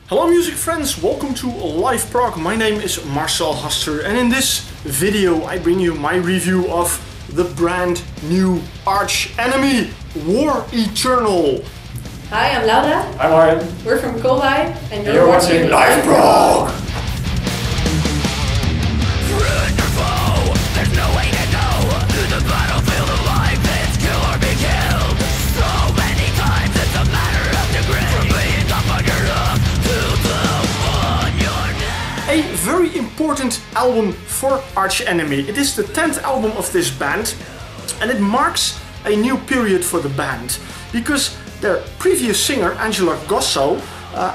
Hello music friends, welcome to liveprog. My name is Marcel Haster and in this video I bring you my review of the brand new arch enemy, War Eternal. Hi, I'm Laura. I'm Ryan. We're from Gossow and you're watching liveprog. There's no way to go to the battlefield of life. It's kill or be killed. So many times it's a matter of degree. From being up on your up to the on your neck. A very important album for Arch Enemy. It is the 10th album of this band and it marks a new period for the band because their previous singer Angela Gossow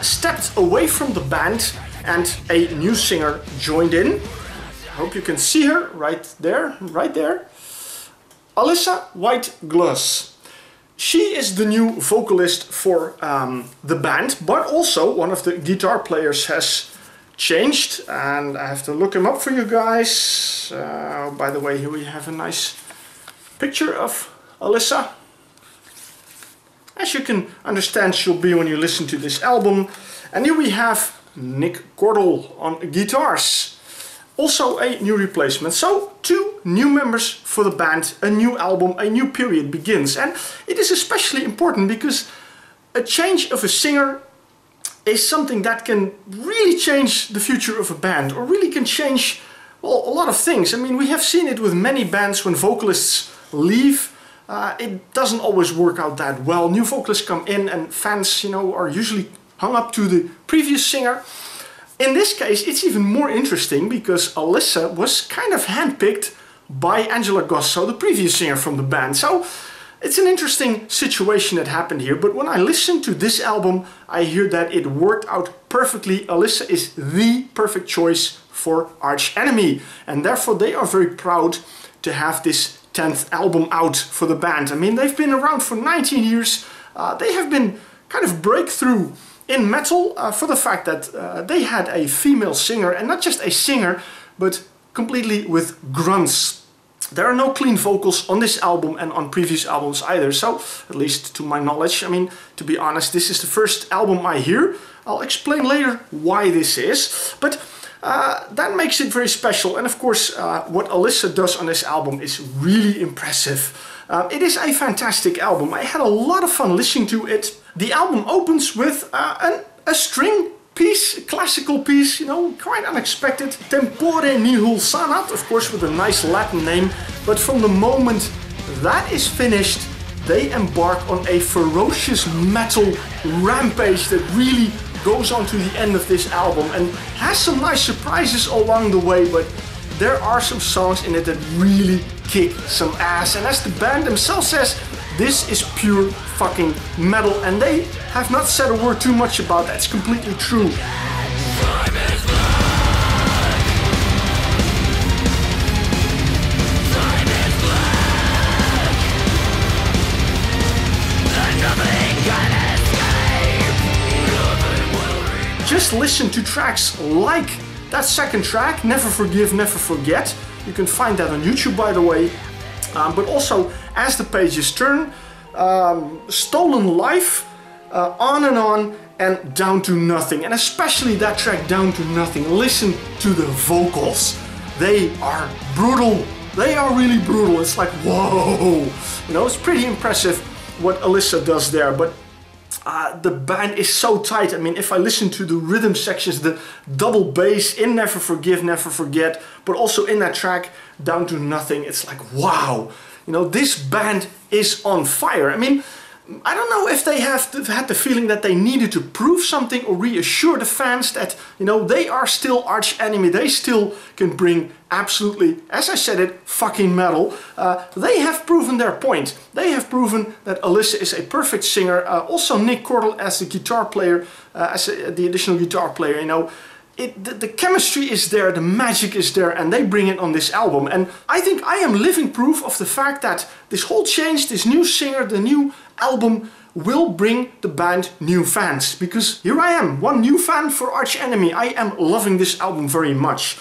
stepped away from the band and a new singer joined in. I hope you can see her right there. Alissa White-Gluz. She is the new vocalist for the band, but also one of the guitar players has changed and I have to look him up for you guys. By the way, here we have a nice picture of Alissa. As you can understand, she'll be when you listen to this album. And here we have Nick Cordle on guitars. Also a new replacement. So, two new members for the band, a new album, a new period begins. And it is especially important because a change of a singer is something that can really change the future of a band, or really can change, well, a lot of things. I mean, we have seen it with many bands when vocalists leave. It doesn't always work out that well. New vocalists come in and fans, are usually hung up to the previous singer. In this case, it's even more interesting because Alissa was kind of handpicked by Angela Gossow, the previous singer from the band. So it's an interesting situation that happened here. But when I listen to this album, I hear that it worked out perfectly. Alissa is the perfect choice for Arch Enemy. And therefore they are very proud to have this 10th album out for the band. I mean, they've been around for 19 years. They have been kind of breakthrough in metal for the fact that they had a female singer, and not just a singer, but completely with grunts. There are no clean vocals on this album and on previous albums either, so at least to my knowledge. I mean, to be honest, this is the first album I hear. I'll explain later why this is, but that makes it very special. And of course, what Alissa does on this album is really impressive. It is a fantastic album. I had a lot of fun listening to it. The album opens with a string piece, a classical piece, quite unexpected. Tempore nihil sanat, of course with a nice Latin name. But from the moment that is finished, they embark on a ferocious metal rampage that really goes on to the end of this album and has some nice surprises along the way, but there are some songs in it that really kick some ass. And as the band themselves says, this is pure fucking metal, and they have not said a word too much about that. It's completely true. Just listen to tracks like that second track, Never Forgive, Never Forget. You can find that on YouTube, by the way. But also, As the Pages Turn, Stolen Life, On, and Down to Nothing. And especially that track, Down to Nothing. Listen to the vocals. They are brutal. They are really brutal. It's like, whoa. It's pretty impressive what Alissa does there. But the band is so tight. I mean, if I listen to the rhythm sections, the double bass in Never Forgive, Never Forget, but also in that track, Down to Nothing, it's like, wow. This band is on fire. I mean, I don't know if they have had the feeling that they needed to prove something or reassure the fans that, they are still Arch Enemy. They still can bring absolutely, as I said it, fucking metal. They have proven their point. They have proven that Alissa is a perfect singer. Also Nick Cordle as the guitar player, the additional guitar player, the chemistry is there, the magic is there, and they bring it on this album. And I think I am living proof of the fact that this whole change, this new singer, the new album will bring the band new fans. Because here I am, one new fan for Arch Enemy. I am loving this album very much.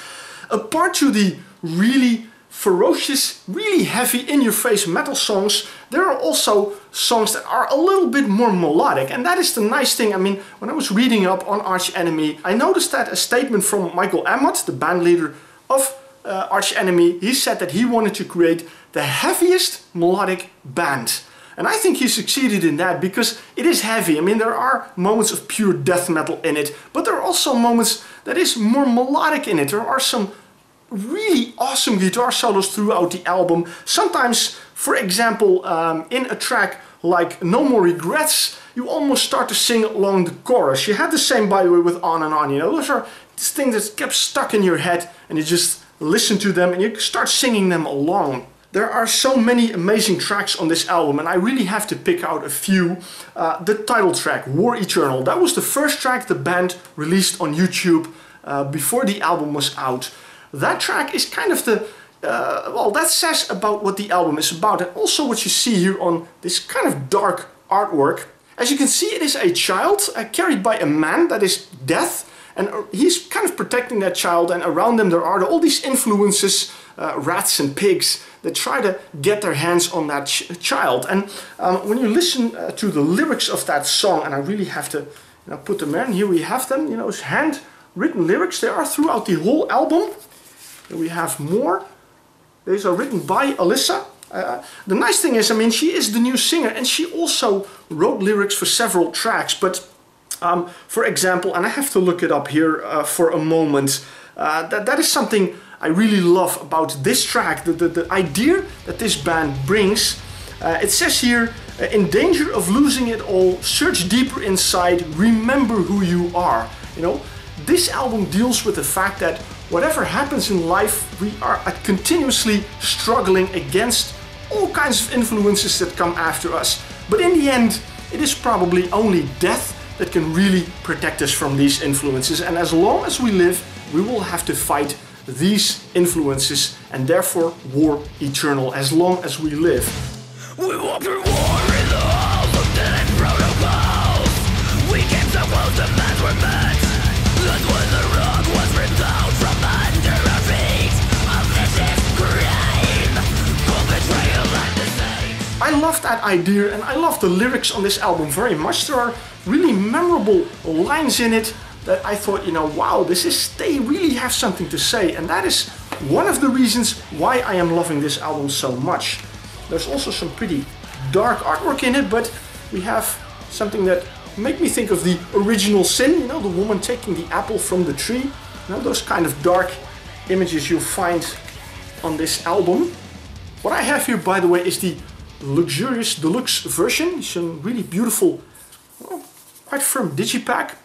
Apart to the really ferocious, really heavy, in-your-face metal songs, there are also songs that are a little bit more melodic. And that is the nice thing. I mean, when I was reading up on Arch Enemy, I noticed that a statement from Michael Amott, the band leader of Arch Enemy, he said that he wanted to create the heaviest melodic band. And I think he succeeded in that because it is heavy. I mean, there are moments of pure death metal in it, but there are also moments that is more melodic in it. There are some really awesome guitar solos throughout the album. Sometimes, for example, in a track like No More Regrets, you almost start to sing along the chorus. You had the same, by the way, with On and On. You know, those are things that kept stuck in your head, and you just listen to them and you start singing them along. There are so many amazing tracks on this album, and I really have to pick out a few. The title track, War Eternal, that was the first track the band released on YouTube before the album was out. That track is kind of the, well, that says about what the album is about, and also what you see here on this kind of dark artwork. As you can see, it is a child carried by a man, that is Death, and he's kind of protecting that child, and around them there are all these influences, rats and pigs, that try to get their hands on that child. And when you listen to the lyrics of that song, and I really have to put them in, here we have them, it's hand-written lyrics. They are throughout the whole album. Here we have more. These are written by Alissa. The nice thing is, I mean, she is the new singer, and she also wrote lyrics for several tracks. But for example, and I have to look it up here for a moment, that is something I really love about this track, the idea that this band brings. It says here, in danger of losing it all, search deeper inside, remember who you are. This album deals with the fact that whatever happens in life, we are continuously struggling against all kinds of influences that come after us. But in the end, it is probably only death that can really protect us from these influences. And as long as we live, we will have to fight these influences, and therefore war eternal as long as we live. We walk through war in the halls of dead protocols. We came so close to man's were met. That's when the rug was ripped out from under our feet. A vicious crime, full betrayal and deceit. I love that idea, and I love the lyrics on this album very much. There are really memorable lines in it that I thought, wow, they really have something to say, and that is one of the reasons why I am loving this album so much. There's also some pretty dark artwork in it, but we have something that make me think of the original Sin, the woman taking the apple from the tree. Those kind of dark images you'll find on this album. What I have here, by the way, is the luxurious deluxe version. It's a really beautiful, quite firm digipack.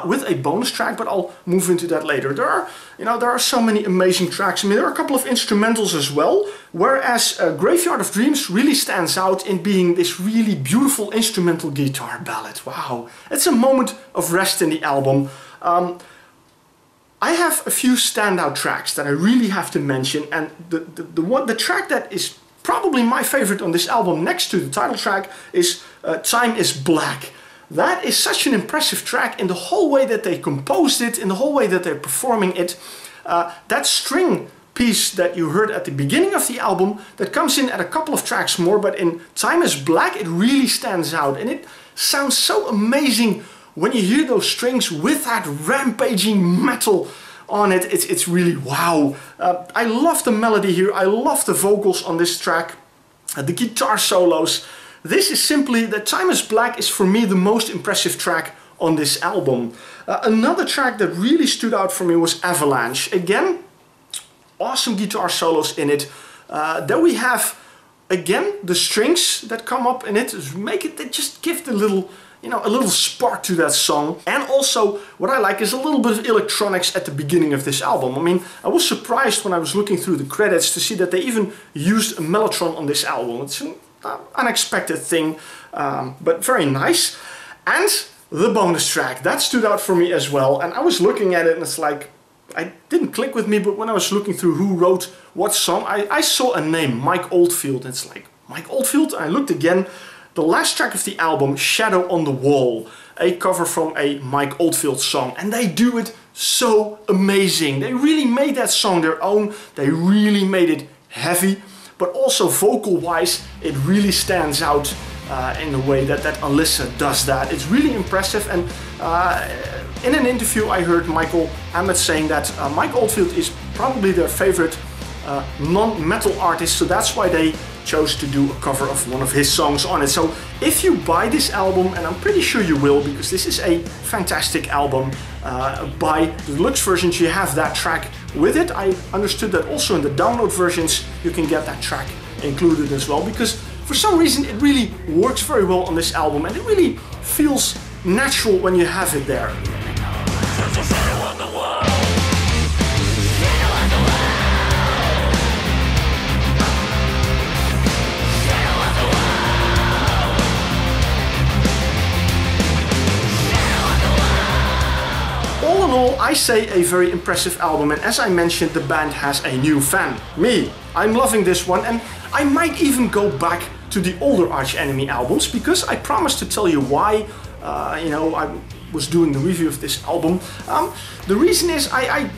With a bonus track, but I'll move into that later. There are so many amazing tracks. I mean, there are a couple of instrumentals as well, whereas Graveyard of Dreams really stands out in being this really beautiful instrumental guitar ballad. Wow, it's a moment of rest in the album. I have a few standout tracks that I really have to mention, and the track that is probably my favorite on this album, next to the title track, is Time is Black. That is such an impressive track in the whole way that they composed it, in the whole way that they're performing it. That string piece that you heard at the beginning of the album, that comes in at a couple of tracks more, but in Time is Black it really stands out, and it sounds so amazing when you hear those strings with that rampaging metal on it. It's really wow. I love the melody here, I love the vocals on this track, the guitar solos. This is simply, that Time is Black is for me the most impressive track on this album. Another track that really stood out for me was Avalanche. Again, awesome guitar solos in it. Then we have, again, the strings that come up in it. They just give the little, a little spark to that song. And also, what I like is a little bit of electronics at the beginning of this album. I mean, I was surprised when I was looking through the credits to see that they even used a mellotron on this album. It's an unexpected thing, but very nice. And the bonus track, that stood out for me as well. And I was looking at it and it's like, I didn't click with me, but when I was looking through who wrote what song, I saw a name, Mike Oldfield. And it's like, Mike Oldfield? And I looked again. The last track of the album, Shadow on the Wall, a cover from a Mike Oldfield song. And they do it so amazing. They really made that song their own. They really made it heavy, but also vocal-wise, it really stands out in the way that Alissa does that. It's really impressive, and in an interview I heard Michael Emmett saying that Mike Oldfield is probably their favorite non-metal artist, so that's why they chose to do a cover of one of his songs on it. So if you buy this album, and I'm pretty sure you will, because this is a fantastic album, buy the deluxe versions, you have that track with it. I understood that also in the download versions you can get that track included as well, because for some reason it really works very well on this album, and it really feels natural when you have it there. All in all, I say a very impressive album, and as I mentioned, the band has a new fan. Me. I'm loving this one, and I might even go back to the older Arch Enemy albums, because I promised to tell you why I was doing the review of this album. The reason is I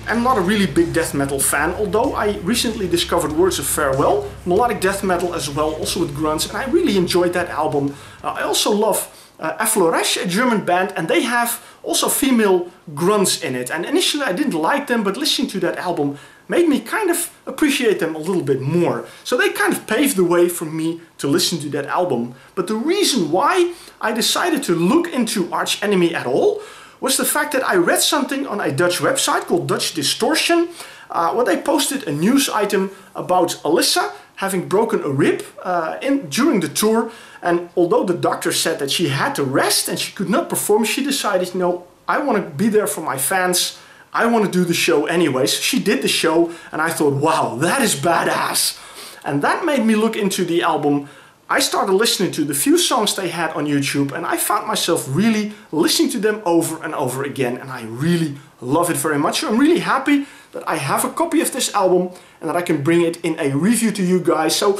am not a really big death metal fan, although I recently discovered Words of Farewell, melodic death metal as well, also with grunts, and I really enjoyed that album. I also love Affloresh, a German band, and they have also female grunts in it. And initially I didn't like them, but listening to that album made me kind of appreciate them a little bit more. So they kind of paved the way for me to listen to that album. But the reason why I decided to look into Arch Enemy at all was the fact that I read something on a Dutch website called Dutch Distortion, where they posted a news item about Alissa having broken a rib during the tour. And although the doctor said that she had to rest and she could not perform, she decided, no, I want to be there for my fans. I want to do the show anyways. She did the show, and I thought, wow, that is badass. And that made me look into the album. I started listening to the few songs they had on YouTube, and I found myself really listening to them over and over again, and I really love it very much. So I'm really happy that I have a copy of this album and that I can bring it in a review to you guys. So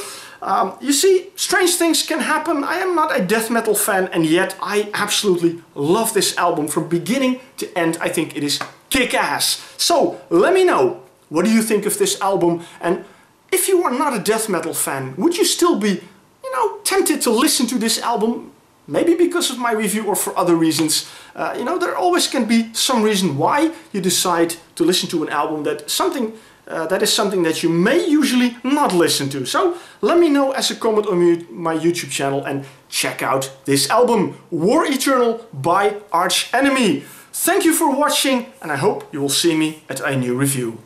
you see, strange things can happen. I am not a death metal fan, and yet I absolutely love this album from beginning to end. I think it is kick-ass. So let me know, what do you think of this album? And if you are not a death metal fan, would you still be, tempted to listen to this album? Maybe because of my review or for other reasons. There always can be some reason why you decide to listen to an album that is something that you may usually not listen to. So let me know as a comment on my YouTube channel, and check out this album, War Eternal by Arch Enemy. Thank you for watching, and I hope you will see me at a new review.